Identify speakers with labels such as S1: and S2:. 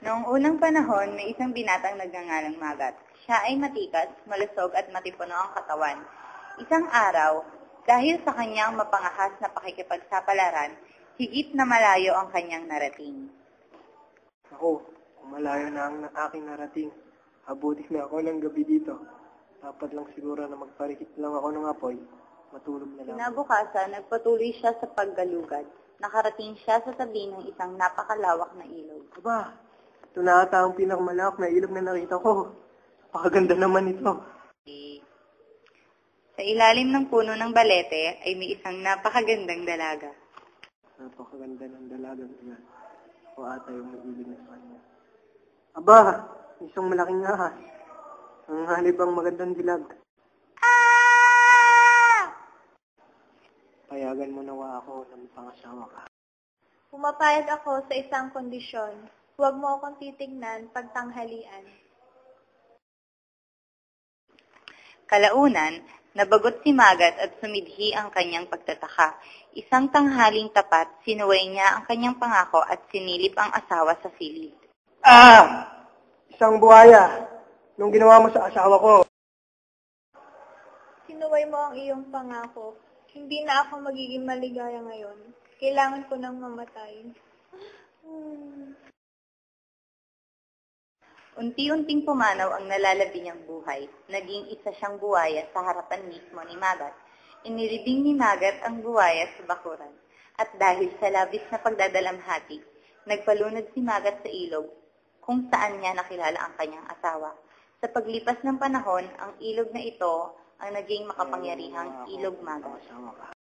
S1: Noong unang panahon, may isang binatang nagngangalang Magat. Siya ay matikas, malusog at matipuno ang katawan. Isang araw, dahil sa kanyang mapangahas na pakikipagsapalaran, higit na malayo ang kanyang narating.
S2: Ako, malayo na ang aking narating. Abutin na ako ng gabi dito. Dapat lang siguro na magparikit lang ako ng apoy. Matulog na lang.
S1: Kinabukasan, nagpatuloy siya sa paggalugad. Nakarating siya sa tabi ng isang napakalawak na ilog.
S2: Aba, ito na ata ang pinakamalawak na ilog na nakita ko. Napakaganda naman ito.
S1: Sa ilalim ng puno ng balete ay may isang napakagandang dalaga.
S2: Napakaganda ng dalagang iyan. Ako ata yung mag-ibig na sa kanya. Aba, isang malaking ahas. Ang halip ang magandang dilag. Payagan mo nawa ako na mapangasawa ka.
S3: Pumapayag ako sa isang kondisyon. Huwag mo akong titignan pagtanghalian.
S1: Kalaunan, nabagot si Magat at sumidhi ang kanyang pagtataka. Isang tanghaling tapat, sinuway niya ang kanyang pangako at sinilip ang asawa sa silid.
S2: Isang buhaya! Nung ginawa mo sa asawa ko.
S3: Sinuway mo ang iyong pangako. Hindi na ako magiging maligaya ngayon. Kailangan ko nang mamatay.
S1: Unti-unting pumanaw ang nalalabi niyang buhay. Naging isa siyang buwaya sa harapan mismo ni Magat. Inilibing ni Magat ang buwaya sa bakuran. At dahil sa labis na pagdadalamhati, nagpalunod si Magat sa ilog kung saan niya nakilala ang kanyang asawa. Sa paglipas ng panahon, ang ilog na ito ang naging makapangyarihang Ilog Magat.